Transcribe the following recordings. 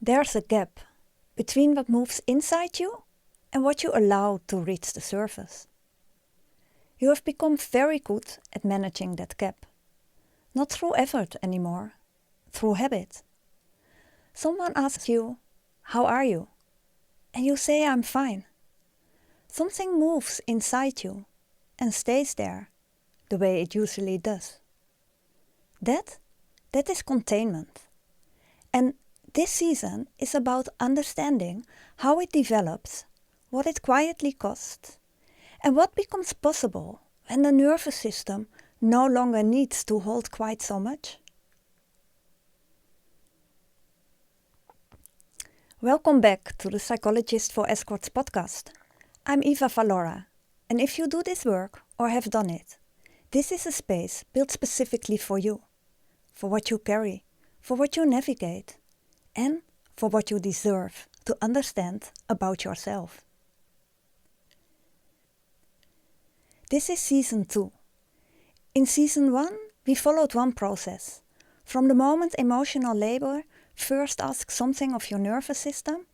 There's a gap between what moves inside you and what you allow to reach the surface. You have become very good at managing that gap. Not through effort anymore, through habit. Someone asks you, "How are you?" And you say, "I'm fine." Something moves inside you and stays there, the way it usually does. That is containment. And this season is about understanding how it develops, what it quietly costs, and what becomes possible when the nervous system no longer needs to hold quite so much. Welcome back to the Psychologist for Escorts podcast. I'm Eva Valora, and if you do this work or have done it, this is a space built specifically for you, for what you carry, for what you navigate, and for what you deserve to understand about yourself. This is season 2. In season 1, we followed one process. From the moment emotional labor first asks something of your nervous system,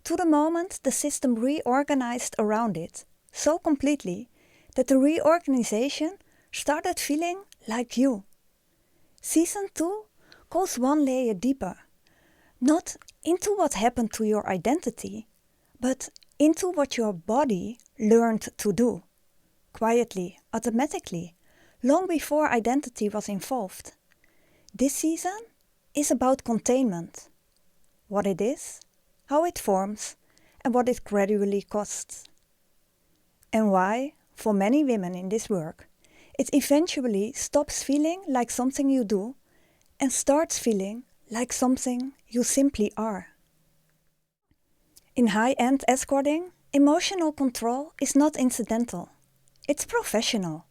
to the moment the system reorganized around it, so completely that the reorganization started feeling like you. Season 2 goes one layer deeper, not into what happened to your identity, but into what your body learned to do, quietly, automatically, long before identity was involved. This season is about containment. What it is, how it forms, and what it gradually costs. And why, for many women in this work, it eventually stops feeling like something you do and starts feeling like something you simply are. In high-end escorting, emotional control is not incidental. It's professional.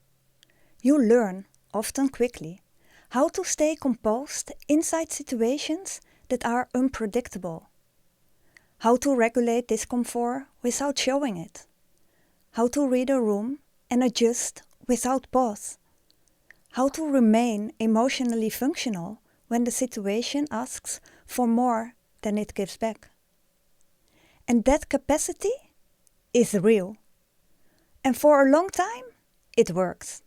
You learn, often quickly, how to stay composed inside situations that are unpredictable. How to regulate discomfort without showing it. How to read a room and adjust without pause. How to remain emotionally functional when the situation asks for more than it gives back. And that capacity is real. And for a long time, it works.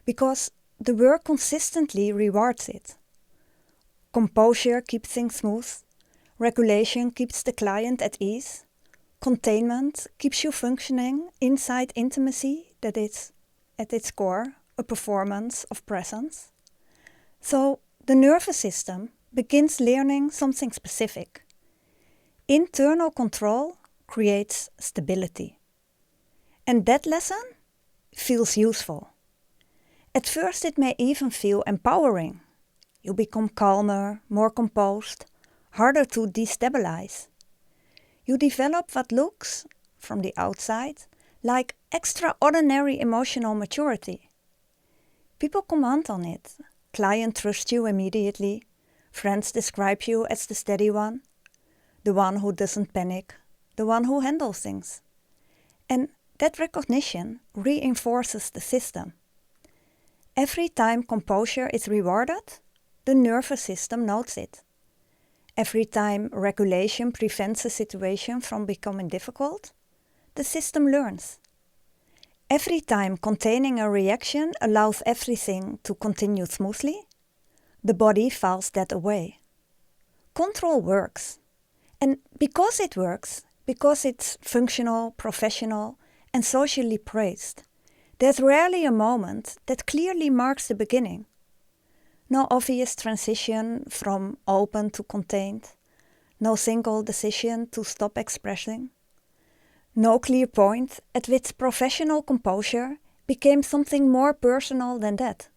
Because the work consistently rewards it. Composure keeps things smooth. Regulation keeps the client at ease. Containment keeps you functioning inside intimacy that is, at its core, a performance of presence. So the nervous system begins learning something specific. Internal control creates stability. And that lesson feels useful. At first it may even feel empowering. You become calmer, more composed, harder to destabilize. You develop what looks, from the outside, like extraordinary emotional maturity. People comment on it. Clients trust you immediately. Friends describe you as the steady one, the one who doesn't panic, the one who handles things. And that recognition reinforces the system. Every time composure is rewarded, the nervous system notes it. Every time regulation prevents a situation from becoming difficult, the system learns. Every time containing a reaction allows everything to continue smoothly, the body files that away. Control works. And because it works, because it's functional, professional, and socially praised, there's rarely a moment that clearly marks the beginning. No obvious transition from open to contained. No single decision to stop expressing. No clear point at which professional composure became something more personal than that.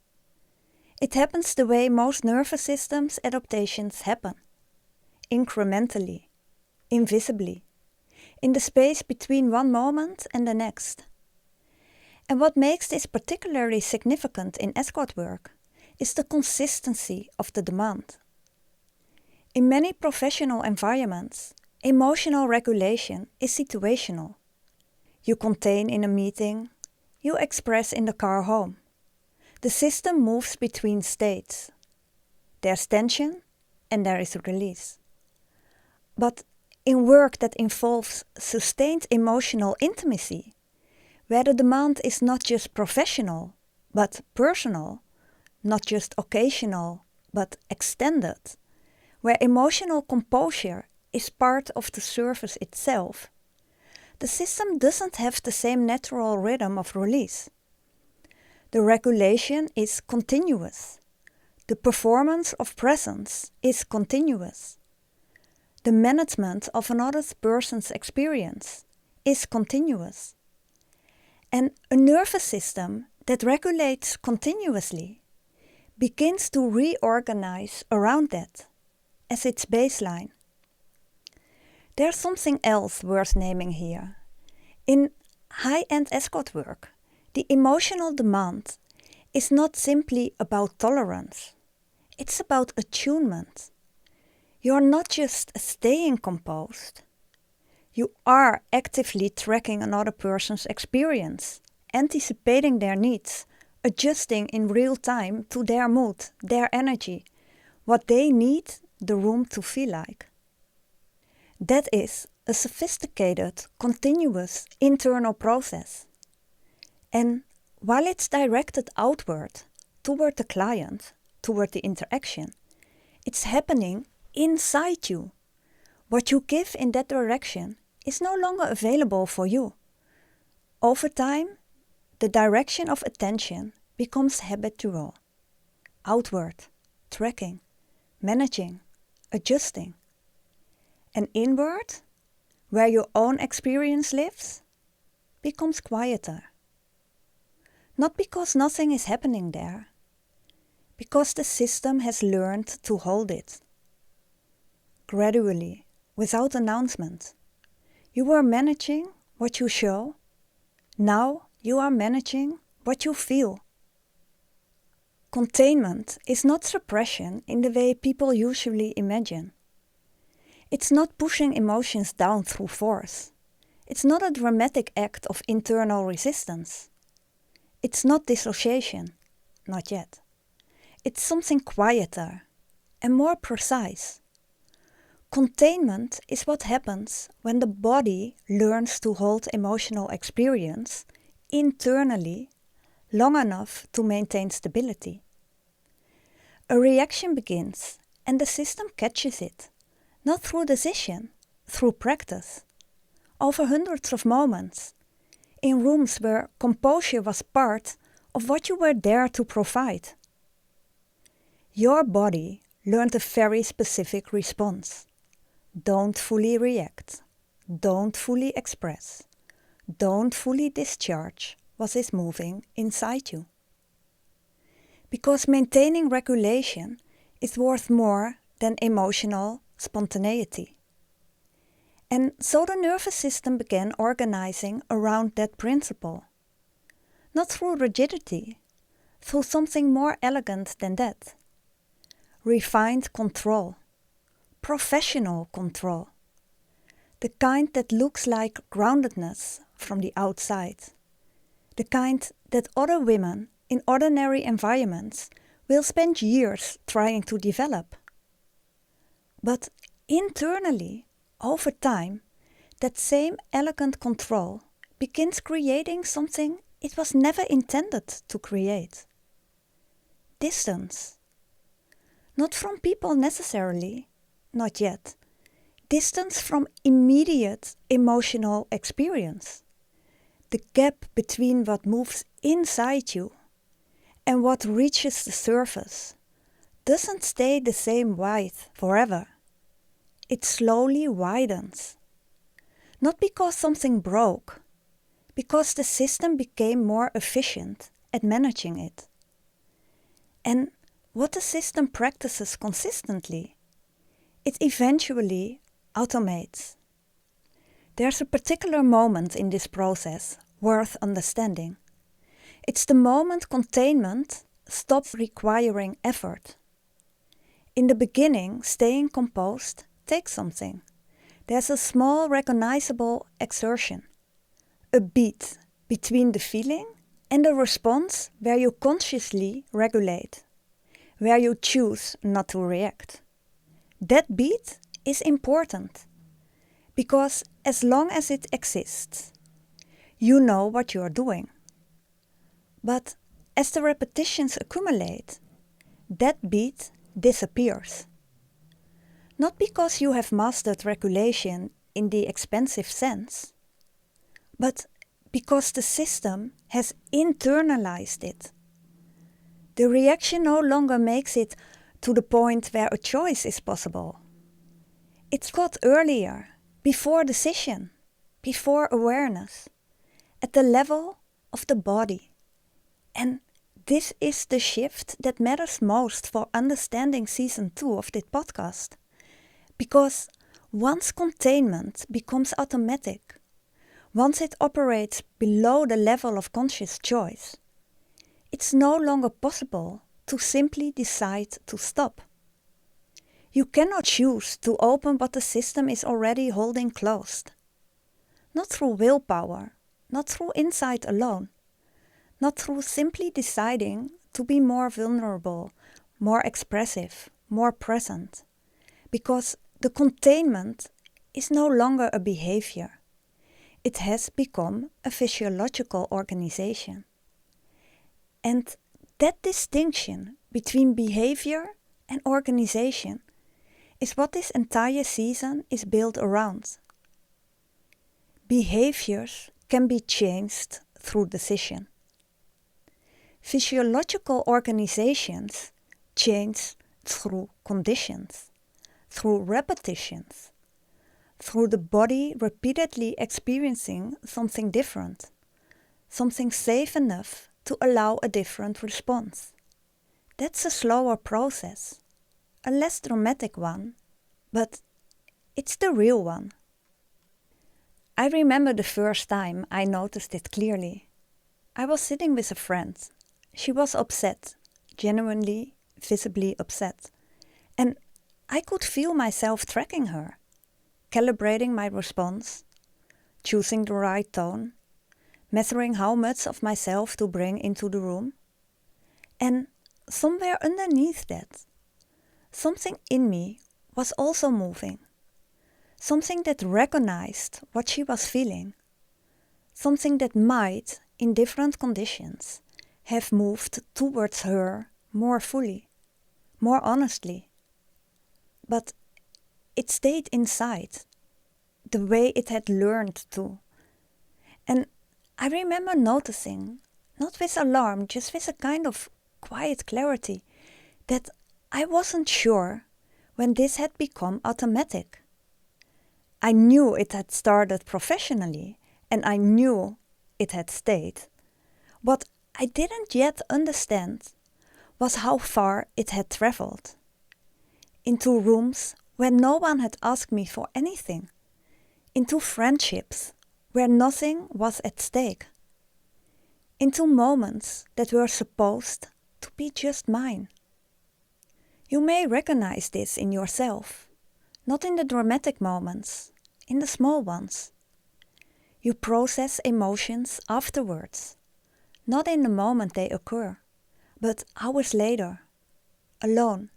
It happens the way most nervous systems adaptations happen. Incrementally, invisibly, in the space between one moment and the next. And what makes this particularly significant in escort work is the consistency of the demand. In many professional environments, emotional regulation is situational. You contain in a meeting, you express in the car home. The system moves between states. There's tension and there is release. But in work that involves sustained emotional intimacy, where the demand is not just professional, but personal, not just occasional, but extended, where emotional composure is part of the service itself, the system doesn't have the same natural rhythm of release. The regulation is continuous. The performance of presence is continuous. The management of another person's experience is continuous. And a nervous system that regulates continuously begins to reorganize around that as its baseline. There's something else worth naming here. In high-end escort work, the emotional demand is not simply about tolerance. It's about attunement. You're not just staying composed. You are actively tracking another person's experience, anticipating their needs, adjusting in real time to their mood, their energy, what they need the room to feel like. That is a sophisticated, continuous internal process. And while it's directed outward, toward the client, toward the interaction, it's happening inside you. What you give in that direction is no longer available for you. Over time, the direction of attention becomes habitual, outward, tracking, managing, adjusting. And inward, where your own experience lives, becomes quieter. Not because nothing is happening there, because the system has learned to hold it. Gradually, without announcement, you are managing what you show. Now you are managing what you feel. Containment is not suppression in the way people usually imagine. It's not pushing emotions down through force. It's not a dramatic act of internal resistance. It's not dissociation, not yet. It's something quieter and more precise. Containment is what happens when the body learns to hold emotional experience internally long enough to maintain stability. A reaction begins and the system catches it, not through decision, through practice, over hundreds of moments, in rooms where composure was part of what you were there to provide. Your body learned a very specific response. Don't fully react. Don't fully express. Don't fully discharge what is moving inside you. Because maintaining regulation is worth more than emotional spontaneity. And so the nervous system began organizing around that principle. Not through rigidity, through something more elegant than that. Refined control. Professional control. The kind that looks like groundedness from the outside. The kind that other women in ordinary environments will spend years trying to develop. But internally, over time, that same elegant control begins creating something it was never intended to create. Distance. Not from people necessarily, not yet. Distance from immediate emotional experience. The gap between what moves inside you and what reaches the surface doesn't stay the same width forever. It slowly widens. Not because something broke, because the system became more efficient at managing it. And what the system practices consistently, it eventually automates. There's a particular moment in this process worth understanding. It's the moment containment stops requiring effort. In the beginning, staying composed takes something. There's a small recognizable exertion, a beat between the feeling and the response where you consciously regulate, where you choose not to react. That beat is important. Because as long as it exists, you know what you're doing. But as the repetitions accumulate, that beat disappears. Not because you have mastered regulation in the expansive sense, but because the system has internalized it. The reaction no longer makes it to the point where a choice is possible. It's got earlier, before decision, before awareness, at the level of the body. And this is the shift that matters most for understanding season 2 of this podcast. Because once containment becomes automatic, once it operates below the level of conscious choice, it's no longer possible to simply decide to stop. You cannot choose to open what the system is already holding closed. Not through willpower, not through insight alone, not through simply deciding to be more vulnerable, more expressive, more present. Because the containment is no longer a behavior. It has become a physiological organization. And that distinction between behavior and organization is what this entire season is built around. Behaviors can be changed through decision. Physiological organizations change through conditions, through repetitions, through the body repeatedly experiencing something different, something safe enough to allow a different response. That's a slower process, a less dramatic one, but it's the real one. I remember the first time I noticed it clearly. I was sitting with a friend. She was upset, genuinely, visibly upset. And I could feel myself tracking her, calibrating my response, choosing the right tone, measuring how much of myself to bring into the room. And somewhere underneath that, something in me was also moving. Something that recognized what she was feeling. Something that might, in different conditions, have moved towards her more fully, more honestly. But it stayed inside, the way it had learned to. And I remember noticing, not with alarm, just with a kind of quiet clarity, that I wasn't sure when this had become automatic. I knew it had started professionally, and I knew it had stayed. What I didn't yet understand was how far it had traveled. Into rooms where no one had asked me for anything. Into friendships where nothing was at stake. Into moments that were supposed to be just mine. You may recognize this in yourself, not in the dramatic moments, in the small ones. You process emotions afterwards, not in the moment they occur, but hours later, alone,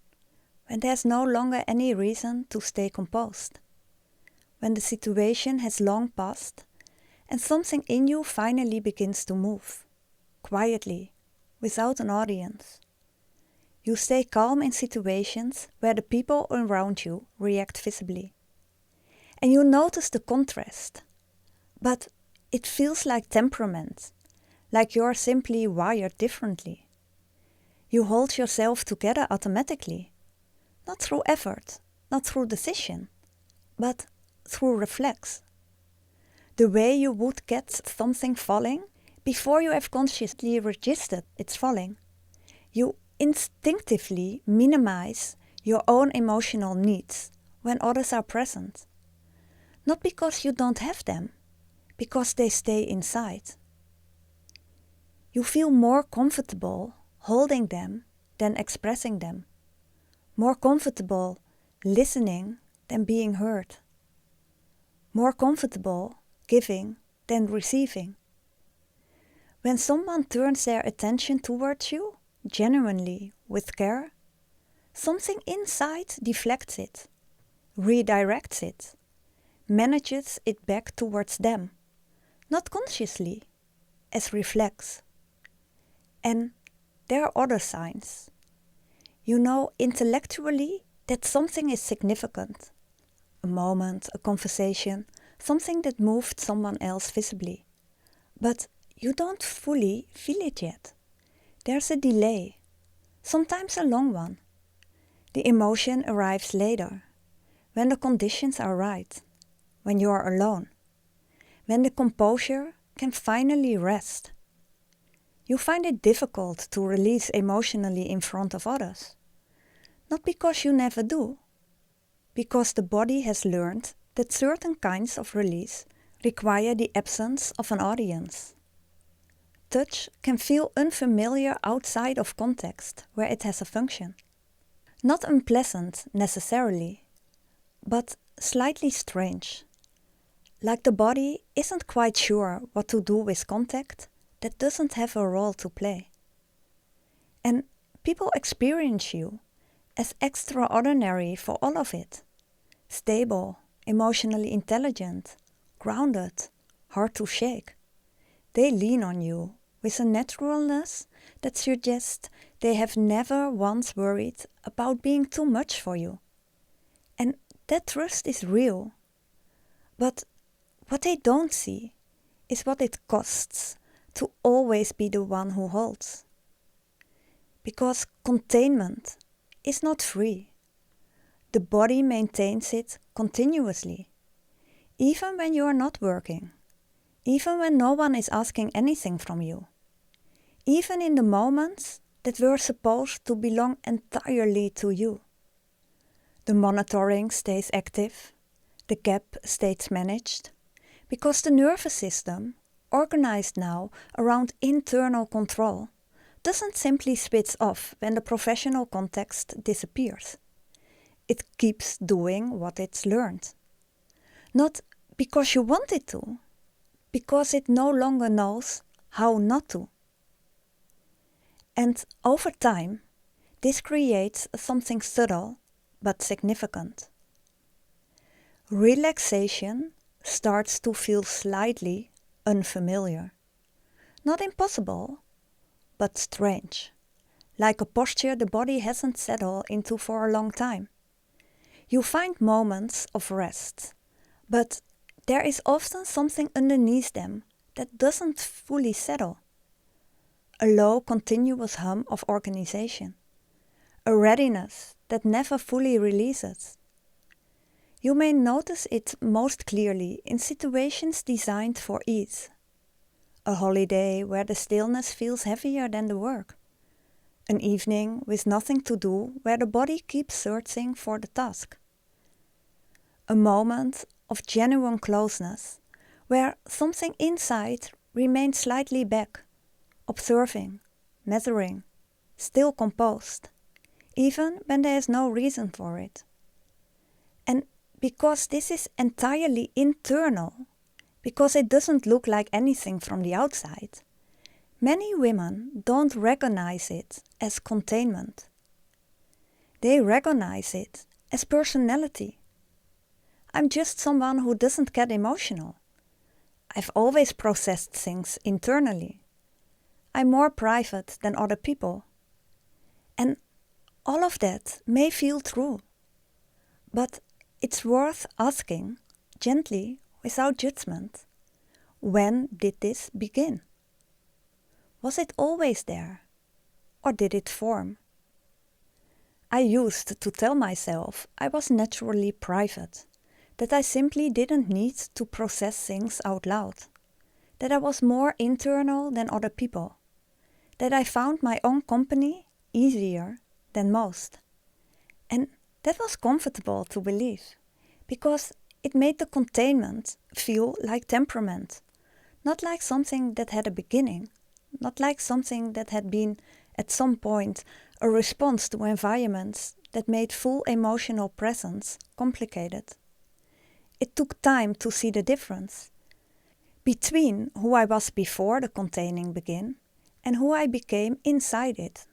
when there's no longer any reason to stay composed. When the situation has long passed and something in you finally begins to move, quietly, without an audience. You stay calm in situations where the people around you react visibly. And you notice the contrast, but it feels like temperament, like you're simply wired differently. You hold yourself together automatically, not through effort, not through decision, but through reflex. The way you would get something falling before you have consciously registered it's falling. You instinctively minimize your own emotional needs when others are present. Not because you don't have them, because they stay inside. You feel more comfortable holding them than expressing them. More comfortable listening than being heard. More comfortable giving than receiving. When someone turns their attention towards you, genuinely, with care, something inside deflects it, redirects it, manages it back towards them, not consciously, as reflex. And there are other signs. You know intellectually that something is significant. A moment, a conversation, something that moved someone else visibly. But you don't fully feel it yet. There's a delay, sometimes a long one. The emotion arrives later, when the conditions are right, when you are alone, when the composure can finally rest. You find it difficult to release emotionally in front of others. Not because you never do, because the body has learned that certain kinds of release require the absence of an audience. Touch can feel unfamiliar outside of context where it has a function. Not unpleasant necessarily, but slightly strange. Like the body isn't quite sure what to do with contact that doesn't have a role to play. And people experience you as extraordinary for all of it. Stable, emotionally intelligent, grounded, hard to shake. They lean on you with a naturalness that suggests they have never once worried about being too much for you. And that trust is real. But what they don't see is what it costs to always be the one who holds. Because containment is not free. The body maintains it continuously, even when you are not working, even when no one is asking anything from you, even in the moments that were supposed to belong entirely to you. The monitoring stays active, the gap stays managed, because the nervous system, organized now around internal control, doesn't simply switch off when the professional context disappears. It keeps doing what it's learned. Not because you want it to, because it no longer knows how not to. And over time, this creates something subtle but significant. Relaxation starts to feel slightly unfamiliar. Not impossible, but strange. Like a posture the body hasn't settled into for a long time. You find moments of rest, but there is often something underneath them that doesn't fully settle. A low, continuous hum of organization. A readiness that never fully releases. You may notice it most clearly in situations designed for ease. A holiday where the stillness feels heavier than the work. An evening with nothing to do where the body keeps searching for the task. A moment of genuine closeness where something inside remains slightly back, observing, measuring, still composed, even when there is no reason for it. And because this is entirely internal, because it doesn't look like anything from the outside, many women don't recognize it as containment. They recognize it as personality. I'm just someone who doesn't get emotional. I've always processed things internally. I'm more private than other people. And all of that may feel true. But it's worth asking, gently, without judgment, when did this begin? Was it always there? Or did it form? I used to tell myself I was naturally private, that I simply didn't need to process things out loud, that I was more internal than other people, that I found my own company easier than most. And that was comfortable to believe, because it made the containment feel like temperament, not like something that had a beginning, not like something that had been, at some point, a response to environments that made full emotional presence complicated. It took time to see the difference between who I was before the containing began and who I became inside it.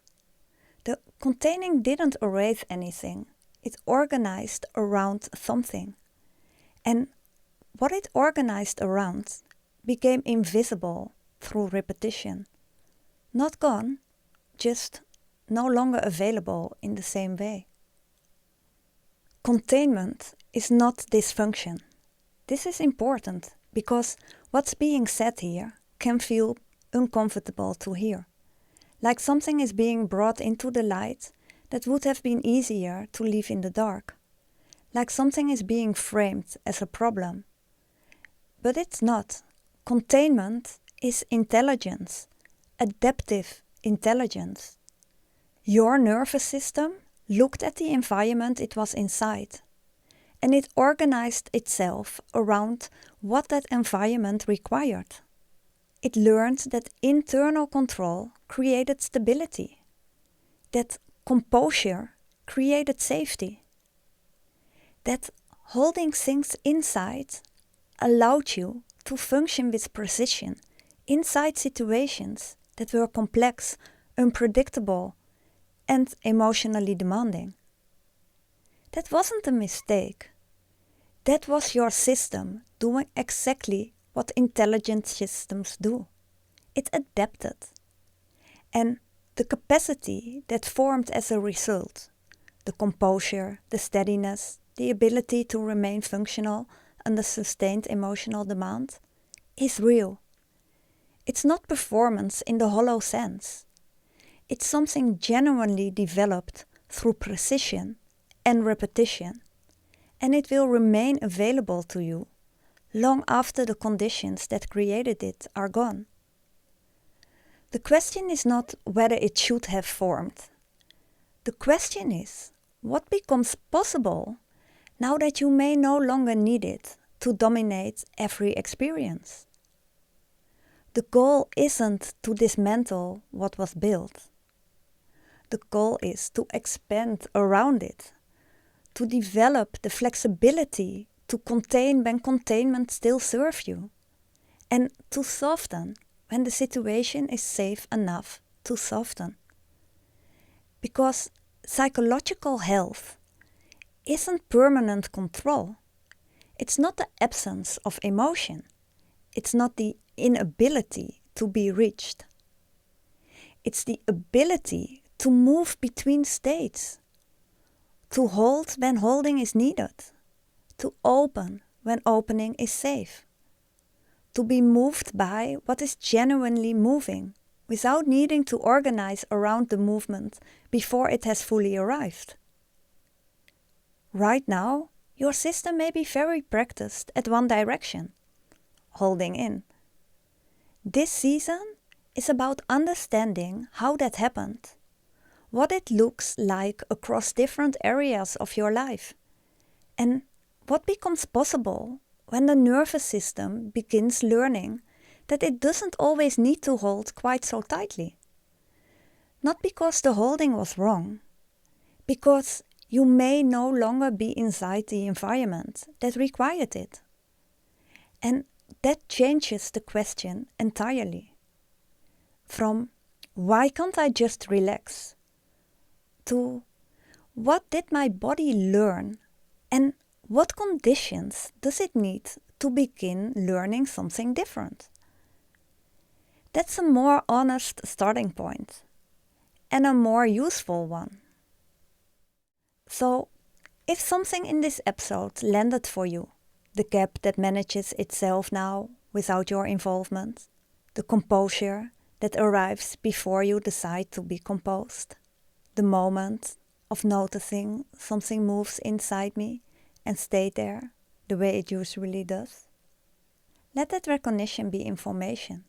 The containing didn't erase anything, it organized around something. And what it organized around became invisible through repetition. Not gone, just no longer available in the same way. Containment is not dysfunction. This is important because what's being said here can feel uncomfortable to hear. Like something is being brought into the light that would have been easier to leave in the dark. Like something is being framed as a problem. But it's not. Containment is intelligence, adaptive intelligence. Your nervous system looked at the environment it was inside, and it organized itself around what that environment required. It learned that internal control created stability, that composure created safety, that holding things inside allowed you to function with precision inside situations that were complex, unpredictable, and emotionally demanding. That wasn't a mistake. That was your system doing exactly what intelligent systems do. It adapted. And the capacity that formed as a result, the composure, the steadiness, the ability to remain functional under sustained emotional demand, is real. It's not performance in the hollow sense. It's something genuinely developed through precision and repetition, and it will remain available to you long after the conditions that created it are gone. The question is not whether it should have formed. The question is, what becomes possible now that you may no longer need it to dominate every experience? The goal isn't to dismantle what was built. The goal is to expand around it, to develop the flexibility to contain when containment still serves you, and to soften when the situation is safe enough to soften. Because psychological health isn't permanent control. It's not the absence of emotion. It's not the inability to be reached. It's the ability to move between states, to hold when holding is needed, to open when opening is safe, to be moved by what is genuinely moving without needing to organize around the movement before it has fully arrived. Right now, your system may be very practiced at one direction, holding in. This season is about understanding how that happened, what it looks like across different areas of your life, and what becomes possible when the nervous system begins learning that it doesn't always need to hold quite so tightly. Not because the holding was wrong, because you may no longer be inside the environment that required it. And that changes the question entirely. From why can't I just relax? To what did my body learn? And what conditions does it need to begin learning something different? That's a more honest starting point, and a more useful one. So, if something in this episode landed for you, the gap that manages itself now without your involvement, the composure that arrives before you decide to be composed, the moment of noticing something moves inside me and stay there the way it usually does, let that recognition be information,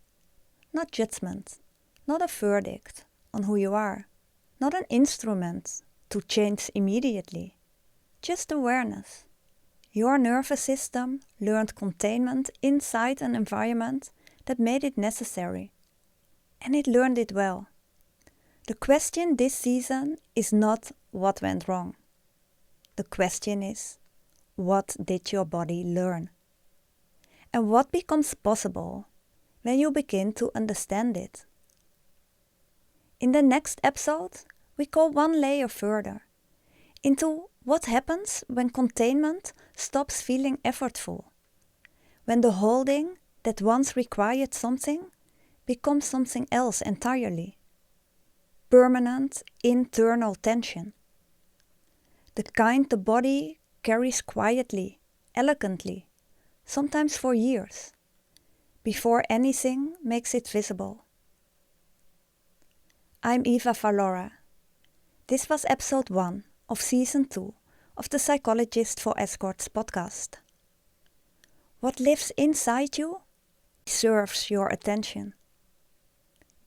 not judgment, not a verdict on who you are, not an instrument to change immediately, just awareness. Your nervous system learned containment inside an environment that made it necessary, and it learned it well. The question this season is not what went wrong. The question is, what did your body learn? And what becomes possible when you begin to understand it? In the next episode, we go one layer further into what happens when containment stops feeling effortful, when the holding that once required something becomes something else entirely. Permanent internal tension. The kind the body carries quietly, elegantly, sometimes for years, before anything makes it visible. I'm Eva Valora. This was episode 1 of season 2 of the Psychologist for Escorts podcast. What lives inside you deserves your attention.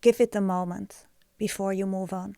Give it a moment before you move on.